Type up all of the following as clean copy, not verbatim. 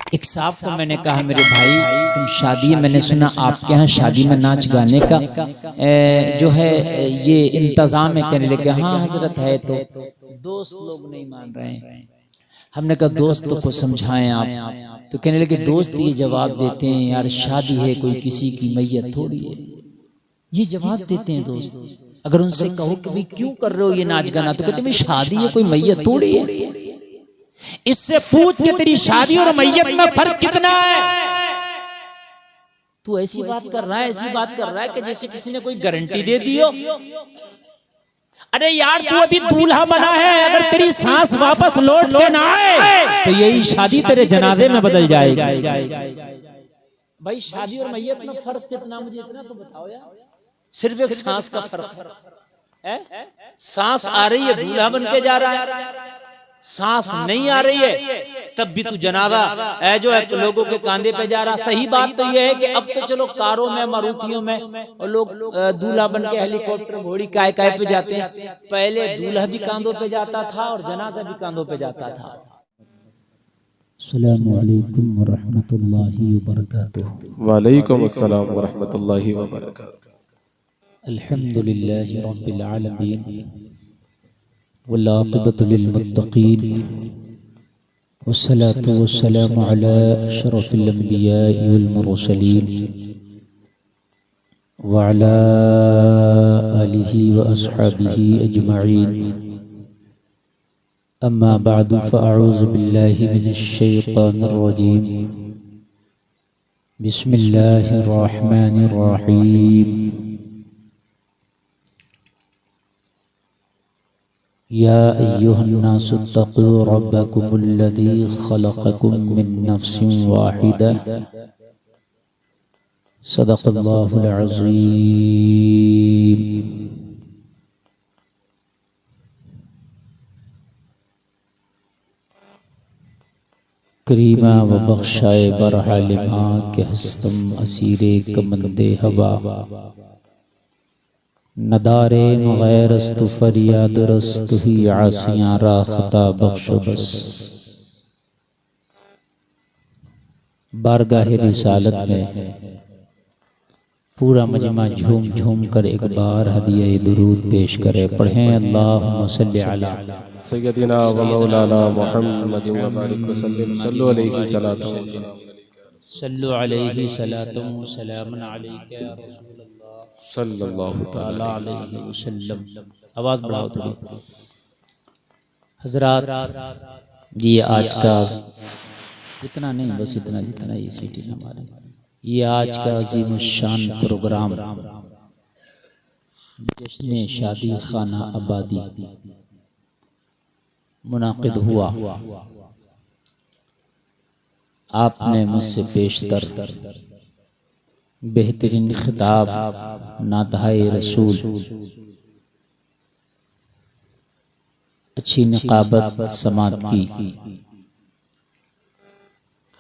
एक साहब को मैंने कहा मेरे भाई तुम शादी है, मैंने सुना आपके यहाँ शादी में नाच गाने का जो है ये इंतजाम है। कहने लगे हाँ हजरत है। तो दोस्त लोग नहीं मान रहे हैं। हमने कहा दोस्तों को समझाएं आप। तो कहने लगे दोस्त ये जवाब देते हैं यार शादी है कोई किसी की मैयत थोड़ी है। ये जवाब देते हैं दोस्त। अगर उनसे कहो कि भाई क्यों कर रहे हो ये नाच गाना, तो कहते भाई शादी है कोई मैयत थोड़ी है। इससे पूछ के तेरी शादी और मैयत में फर्क कितना है। तू ऐसी बात कर रहा है, ऐसी बात कर रहा है कि जैसे किसी ने कोई गारंटी दे दी हो। अरे यार तू अभी दूल्हा बना है, अगर तेरी सांस वापस लौट के ना आए तो यही शादी तेरे जनाजे में बदल जाएगी। भाई शादी और मैयत में फर्क कितना, मुझे इतना तो बताओ यार। सिर्फ एक सांस का फर्क है। सांस आ रही है दूल्हा बन के जा रहा है, सांस नहीं आ रही है तब भी तू जनाजा जो है लोगों के कांधे पे जा रहा। सही बात तो ये है कि अब तो चलो कारों में मारुतियों में और लोग दूल्हा बन के हेलीकॉप्टर घोड़ी काय काय पे जाते हैं। पहले दूल्हा भी कांधों पे जाता था और जनाजा भी कांधों पे जाता था। अस्सलामु अलैकुम व रहमतुल्लाहि व बरकातुहू। वालेकुम अस्सलाम व रहमतुल्लाहि व बरकातुहू। अल्हम्दुलिल्लाहि रब्बिल आलमीन वल आक़िबतु लिल मुत्तक़ीन वस्सलातु वस्सलामु अला अशरफिल अंबियाइ वल मुरसलीन व अला आलिहि व अस्हाबिहि अजमईन। अम्मा बअदु फ़अऊज़ु बिल्लाहि मिनश शैतानिर रजीम। बिस्मिल्लाहिर रहमानिर रहीम। या अय्युहन्नासु इत्तक़ू रब्बकुमुल्लज़ी ख़लक़कुम मिन नफ़्सिन वाहिदा। सदक़ल्लाहुल अज़ीम। करीमा व बख्शाए बरहालिमा के हस्तम असीरे कमंदे हवा। नदारे मगैरस्तु फरियाद रस्तु ही आसियाँ राखता बख्शो बस। बारगाह रिसालत में पूरा मजमा झूम झूम कर एक बार हदिया दुरूद पेश करे। पढ़ें अल्लाहुम्मा सल्लि अला सय्यदिना व मौलाना मुहम्मद व बारिक वसल्लम। सल्लु अलैहि सलातो व सलाम। सल्लु अलैहि सलातो व सलाम अलैका या रसूल सल्लल्लाहु तआला अलैहि वसल्लम। आवाज बढ़ाओ थोड़ी हजरात। ये आज का इतना नहीं, बस इतना जितना ये सीटी न मारे। ये आज का अजीम शान प्रोग्राम जश्न शादी खाना आबादी मुनाकिद हुआ। आपने मुझसे पेशतर बेहतरीन खिताब नातहाए रसूल, अच्छी निकाबत समात की।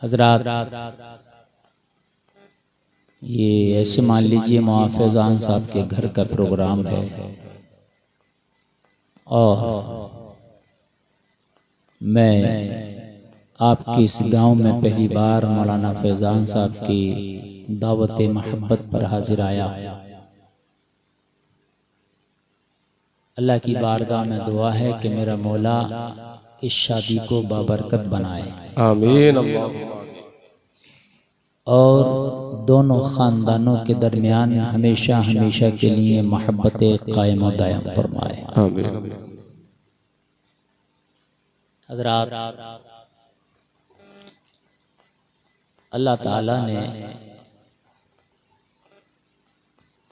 हजरात ये ऐसे मान लीजिए मुआफ़िज़ान साहब के घर का प्रोग्राम है और मैं आपके इस गांव में पहली बार मौलाना फैज़ान साहब की दावत मोहब्बत पर हाजिर आया। अल्लाह की बारगाह में दुआ है कि मेरा मौला इस शादी को बाबरकत बनाए। आमीन अल्लाहुम्मा। और दोनों ख़ानदानों के दरमियान हमेशा हमेशा के लिए मोहब्बत कायम व दायम फरमाए। आमीन। हज़रात अल्लाह ताला ने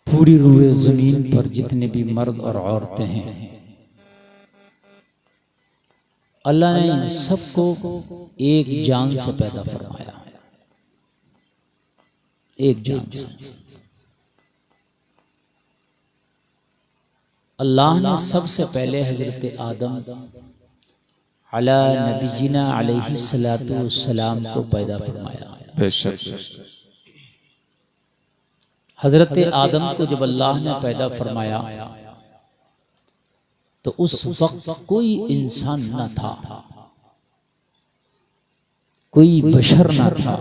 पूरी रूए ज़मीन पर जितने भी मर्द और औरतें हैं, अल्लाह ने इन सबको एक जान से पैदा फरमाया। एक जान से अल्लाह ने सबसे पहले हजरत आदम अला नबीना अलैहि सलातु वस्सलाम को पैदा फरमाया। बेशक हजरत आदम को जब अल्लाह ने पैदा फरमाया तो उस वक्त कोई इंसान न था। कोई बशर ना था,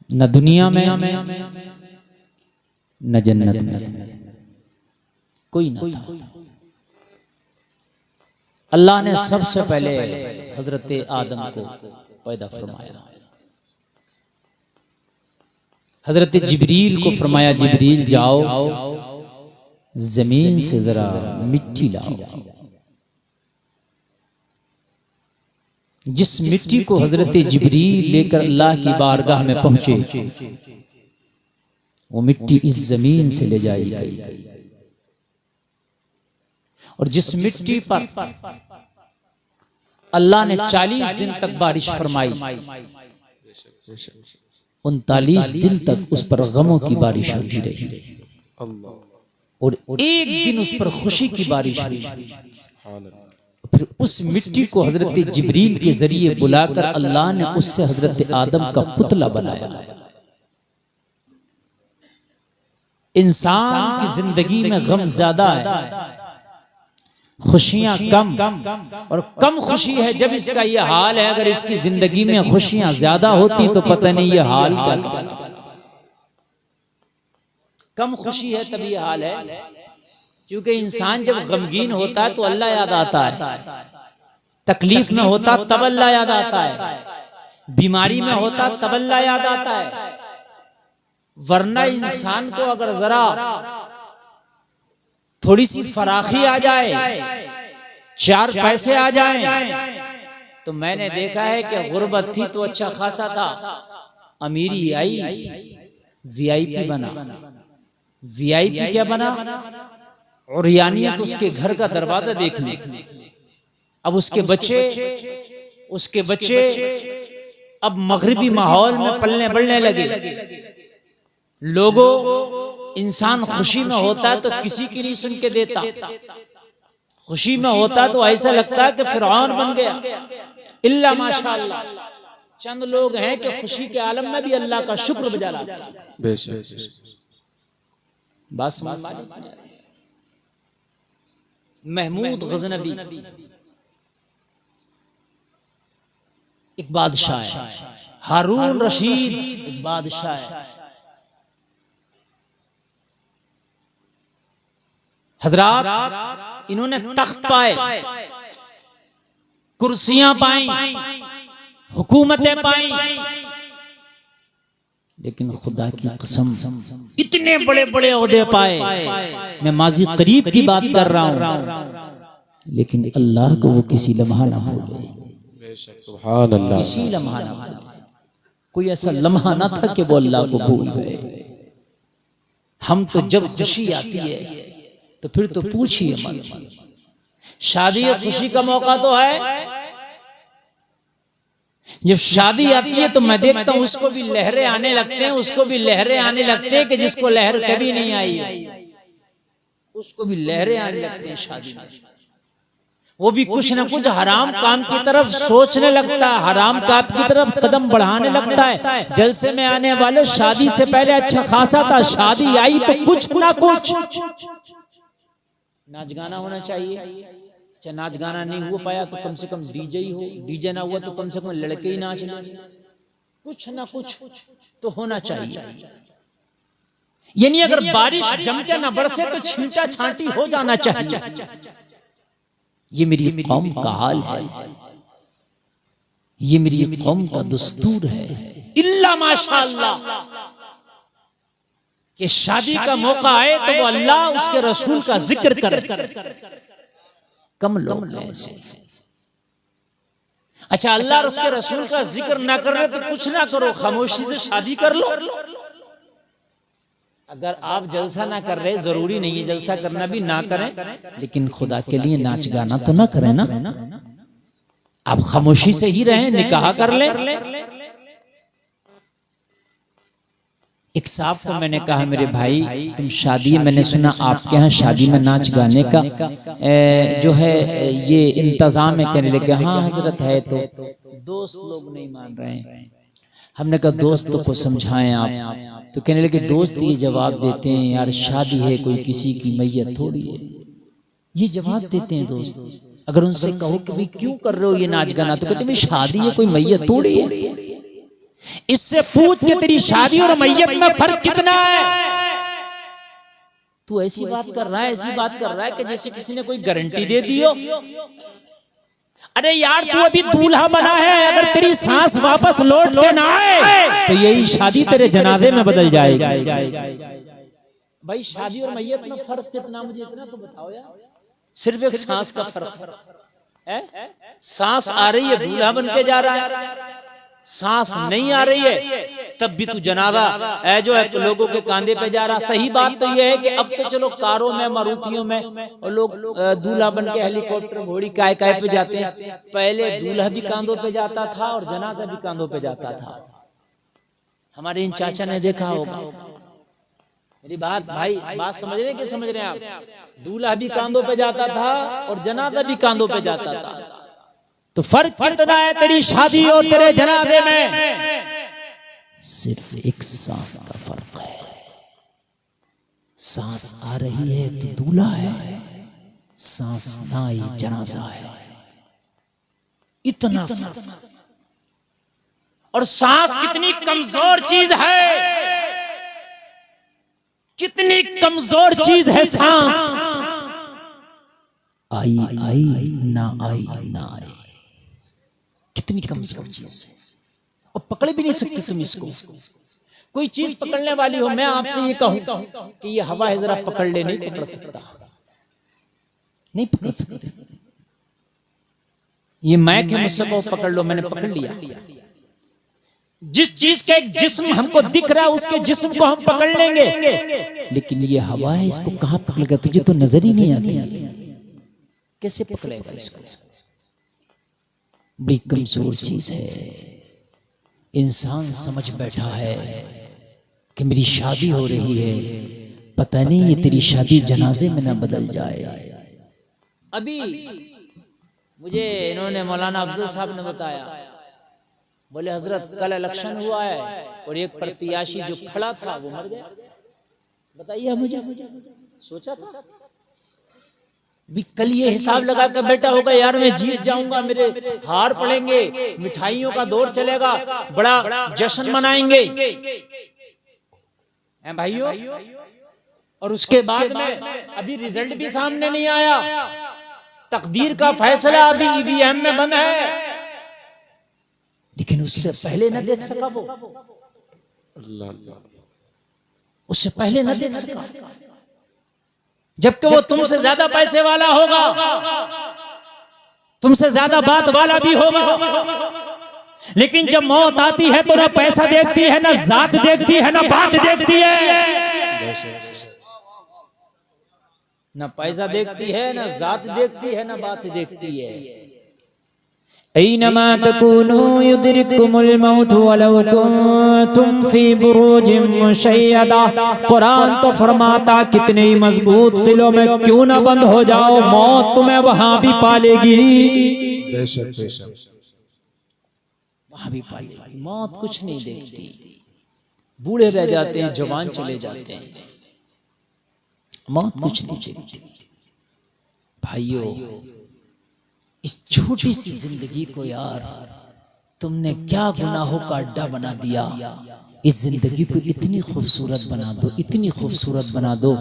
न दुनिया में न जन्नत में, कोई ना था। अल्लाह ने सबसे पहले हजरत आदम को पैदा फरमाया। हजरत जिब्रील को फरमाया, जिब्रील जाओ जमीन से जरा मिट्टी लाओ। जिस मिट्टी को हजरत जिब्रील लेकर अल्लाह की बारगाह में पहुंचे, वो मिट्टी इस जमीन से ले जाई गई। और जिस मिट्टी पर अल्लाह ने 40 दिन तक बारिश फरमाई, 39 दिन तक उस पर गमों की बारिश होती रही, और एक दिन उस पर खुशी की बारिश हुई। फिर उस मिट्टी को हजरत जिब्रील के जरिए बुलाकर अल्लाह ने उससे हजरत आदम का पुतला बनाया। इंसान की जिंदगी में गम ज्यादा है, खुशियां कम, और कम खुशी है जब इसका यह हाल है। अगर इसकी जिंदगी में खुशियां ज्यादा होती तो पता नहीं यह हाल क्या था। कम खुशी है तभी यह हाल है, क्योंकि इंसान जब गमगीन होता है तो अल्लाह याद आता है, तकलीफ में होता तब अल्लाह याद आता है, बीमारी में होता तब अल्लाह याद आता है। वरना इंसान को अगर जरा थोड़ी सी फराखी आ जाए, 4 पैसे आ जाएं, तो मैंने देखा है कि गुर्बत थी तो अच्छा खासा था, अमीरी आई वीआईपी बना। वीआईपी क्या बना? और यानियत उसके घर का दरवाजा देख ली। अब उसके बच्चे अब मगरिबी माहौल में पलने बढ़ने लगे। लोगों, इंसान खुशी में होता है तो किसी की नहीं सुन के देता, खुशी में होता है तो ऐसा लगता है कि फिरौन बन गया। इल्ला माशाअल्लाह, चंद लोग हैं कि खुशी के आलम में भी अल्लाह का शुक्र बजा लाते हैं। बस महमूद गजनवी एक बादशाह है, हारून रशीद एक बादशाह है। हजरात, इन्होंने तख्त पाए, कुर्सियां पाई, हुकूमतें पाई, लेकिन खुदा की कसम इतने बड़े बड़े ओहदे पाए। मैं माजी करीब की बात कर रहा हूं, लेकिन अल्लाह को वो किसी लम्हा ना भूले। सुभान अल्लाह। किसी लम्हा ना भूले। कोई ऐसा लम्हा ना था कि वो अल्लाह को भूल गए। हम तो जब खुशी आती है तो फिर तो पूछिए मत। शादी खुशी का मौका तो है, जब शादी आती है तो मैं देखता हूं उसको भी लहरें आने लगते हैं, उसको भी लहरें आने लगते हैं कि जिसको लहर कभी नहीं आई, उसको भी लहरें आने लगते हैं शादी में। वो भी कुछ ना कुछ हराम काम की तरफ सोचने लगता है, हराम काम की तरफ कदम बढ़ाने लगता है। जलसे में आने वाले शादी से पहले अच्छा खासा था, शादी आई तो कुछ ना कुछ नाच गाना होना चाहिए। अच्छा, नाच गाना नहीं हो पाया तो कम से कम डीजे ही हो, डीजे ना हुआ तो कम से कम लड़के ही नाच लें, कुछ ना कुछ तो होना चाहिए। यानी अगर बारिश जम के ना बरसे तो छींटा छांटी हो जाना चाहिए। ये मेरी कौम का हाल है, ये मेरी कौम का दस्तूर है। इल्ला माशाअल्लाह कि शादी का मौका आए तो वो अल्लाह उसके रसूल का जिक्र करे। कम लोग हैं ऐसे। अच्छा, अल्लाह और उसके रसूल का जिक्र ना कर रहे तो कुछ ना करो, खामोशी से शादी कर लो। अगर आप जलसा ना कर रहे, जरूरी नहीं है जलसा करना भी ना करें, लेकिन खुदा के लिए नाच गाना तो ना करें ना। आप खामोशी से ही रहें, निकाह कर लें। एक साहब को मैंने कहा, मेरे भाई तुम शादी, मैंने सुना आपके यहाँ शादी में नाच गाने का जो है ये इंतजाम है। कहने लगे हाँ हजरत है। तो दोस्त लोग नहीं मान रहे हैं। हमने कहा दोस्तों को समझाएं आप। तो कहने लगे दोस्त ये जवाब देते हैं यार शादी है कोई किसी की मैयत थोड़ी है, ये जवाब देते हैं दोस्त। अगर उनसे कहो कि भाई क्यों कर रहे हो ये नाच गाना, तो कहते भाई शादी है, कोई मैयत थोड़ी है। इससे पूछ के तेरी शादी और मैयत में फर्क कितना है। तू ऐसी बात कर रहा है, ऐसी बात कर रहा है कि जैसे किसी ने कोई गारंटी दे दी हो। अरे यार तू अभी दूल्हा बना है, अगर तेरी सांस वापस लौट के ना आए तो यही शादी तेरे जनाजे में बदल जाएगी। भाई शादी और मैयत में फर्क कितना, मुझे इतना तो बताओ यार। सिर्फ एक सांस का फर्क है। सांस आ रही है दूल्हा बन के जा रहा है, सांस नहीं आ रही है तब भी तू जनाजा है जो है लोगों के कांधे पे जा रहा। सही बात तो यह है कि अब तो चलो कारों में, मारुतियों में और लोग दूल्हा बन के हेलीकॉप्टर, घोड़ी, काय काय पे जाते हैं। पहले दूल्हा भी कांधों पे जाता था और जनाजा भी कांधों पे जाता था। हमारे इन चाचा ने देखा होगा। मेरी बात भाई, बात समझ रहे हैं कि समझ रहे हैं आप? दूल्हा भी कांधों पे जाता था और जनाजा भी कांधों पे जाता था। तो फर्क कितना है तेरी शादी और तेरे जनाजे में? सिर्फ एक सांस का फर्क है। सांस आ रही है तो दूल्हा है, सांस ना आई जनाजा है। इतना फर्क। और सांस कितनी कमजोर चीज है, कितनी कमजोर चीज है सांस। आई आई ना आई ना आई, कितनी कमजोर चीज है और पकड़ भी नहीं सकते तुम इसको। कोई चीज पकड़ने वाली हो, मैं आपसे ये कहूं कि ये हवा है, जरा पकड़ ले, नहीं पकड़ सकता, नहीं पकड़ सकते। ये मैक है, मुझसे कहो पकड़ लो, मैंने पकड़ लिया। जिस चीज का एक जिस्म हमको दिख रहा है उसके जिस्म को हम पकड़ लेंगे, लेकिन ये हवा है, इसको कहां पकड़ेगा? तुझे तो नजर ही नहीं आती, कैसे पकड़ेगा इसको? बड़ी कमजोर चीज है। इंसान समझ बैठा है कि मेरी शादी हो रही है, पता नहीं ये तेरी शादी जनाजे में ना बदल जाए। अभी मुझे इन्होंने मौलाना अफजल साहब ने बताया, बोले हजरत कल इलेक्शन हुआ है और एक प्रत्याशी जो खड़ा था वो मर गया। बताइए मुझे, सोचा था भी कल ये हिसाब लगा कर बैठा होगा, यार मैं जीत जाऊंगा, मेरे हार पड़ेंगे, मिठाइयों का दौर चलेगा, बड़ा जश्न मनाएंगे भाइयों। और उसके बाद में अभी रिजल्ट भी सामने नहीं आया, तकदीर का फैसला अभी ईवीएम में बंद है, लेकिन उससे पहले न देख सका वो, उससे पहले न देख सका, जबकि वो तुमसे ज्यादा पैसे वाला होगा, तुमसे ज्यादा बात वाला भी होगा। लेकिन जब मौत आती है तो ना पैसा देखती है, ना जात देखती है, ना बात देखती है, ना पैसा देखती है, ना जात देखती है, ना बात देखती है। ऐनमा तकूनू युदरिकुमुल मौत वलौ कुंतुम फी बुरूजिम मुशय्यदा। कुरान तो फरमाता कितने ही मजबूत किलों में क्यों ना बंद हो जाओ, मौत तुम्हें वहां भी पालेगी। बेशक बेशक वहां भी पालेगी। मौत कुछ नहीं देखती, बूढ़े रह जाते हैं, जवान चले जाते हैं, मौत कुछ नहीं देखती। भाइयों, इस छोटी सी जिंदगी को यार तुमने क्या गुनाहों का अड्डा बना दिया। इस जिंदगी को इतनी खूबसूरत बना दो, इतनी खूबसूरत बना दो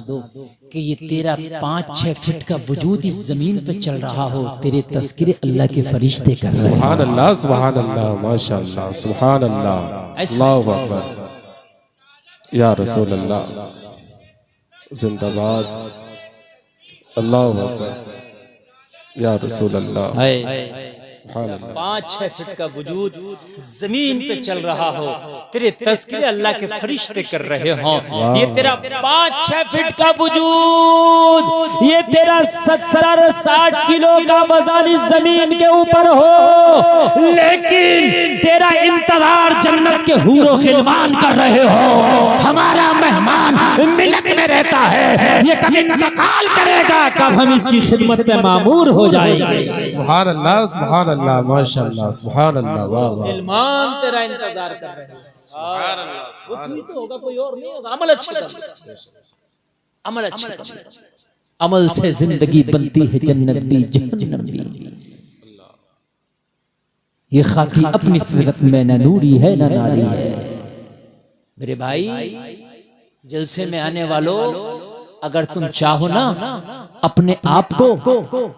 कि ये तेरा 5-6 फीट का वजूद इस जमीन पे चल रहा हो, तेरे तस्किरे अल्लाह के फरिश्ते कर रहे हैं। सुभान अल्लाह, सुभान अल्लाह, माशाअल्लाह, सुभान अल्लाह, अल्लाहु अकबर, या रसूल अल्लाह, जिंदाबाद, अल्लाहु अकबर, या रसूल अल्लाह। 5-6 फीट का वजूद जमीन पे चल रहा हो, तेरे तस्किरे अल्लाह के फरिश्ते कर रहे हो। ये तेरा 5-6 फीट का वजूद, ये तेरा 70-60 किलो का वजन इस जमीन के ऊपर हो, लेकिन तेरा इंतजार जन्नत के हूरो खिलमान कर रहे हो। हमारा मेहमान मिलक में रहता है, ये कब इंतकाल करेगा, कब हम इसकी खिदमत पे मामूर हो जाएंगे। सुभान अल्लाह, सुभान अल्लाह, माशाअल्लाह, सुभान अल्लाह, वाह वाह। मेहमान तेरा इंतजार कर रहे हैं। सुभान अल्लाह, वो तू ही तो होगा, कोई और नहीं होगा। अमल अच्छे कर, अमल अच्छे कर। अमल से जिंदगी बनती है जन्नत भी जहन्नम भी। ये खाकी अपनी फितरत में न नूरी है न नारी है। मेरे भाई, जलसे में आने वालों, अगर तुम चाहो ना अपने आप को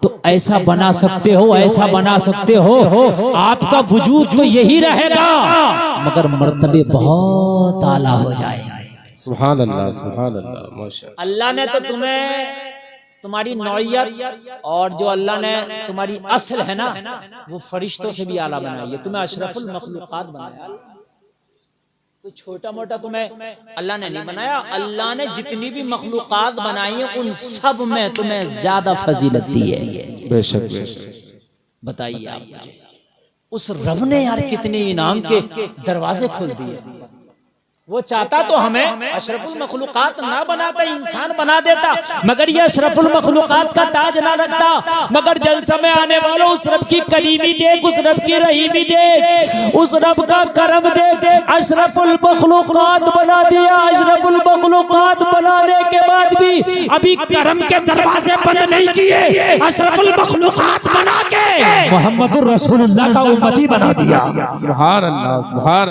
तो ऐसा बना सकते हो, ऐसा बना सकते हो, आपका वजूद तो यही रहेगा मगर मर्तबे बहुत आला हो जाएंगे। सुभान अल्लाह, सुभान अल्लाह, माशाअल्लाह। अल्लाह ने तो तुम्हें, तुम्हारी नौइयत और जो अल्लाह ने तुम्हारी असल है ना, वो फरिश्तों से भी आला बनाई है। तुम्हें अशरफुल मखलूकात बनाया। तो छोटा मोटा तुम्हें अल्लाह ने नहीं बनाया। अल्लाह ने जितनी भी मखलूकात बनाई है उन सब में तुम्हें ज्यादा फजीलत दी है। बेशक बेशक। बताइए आप मुझे, उस रब ने यार कितने इनाम के दरवाजे खोल दिए। वो चाहता तो हमें अशरफुल मखलूकात ना बनाता, इंसान बना देता, मगर ये अशरफुल मखलूकात का ताज ना रखता। मगर जलसा में आने वालों, उस रब की करीमी देख, उस रब की रहीमी देख, उस रब का करम देख, अशरफुल मखलूकात बना दिया। अशरफुल मखलूकात बनाने के बाद भी अभी करम के दरवाजे बंद नहीं किए, अशरफुल मखलूकात बना के मोहम्मदुर रसूलुल्लाह का उम्मती बना दिया। सुभान अल्लाह, सुभान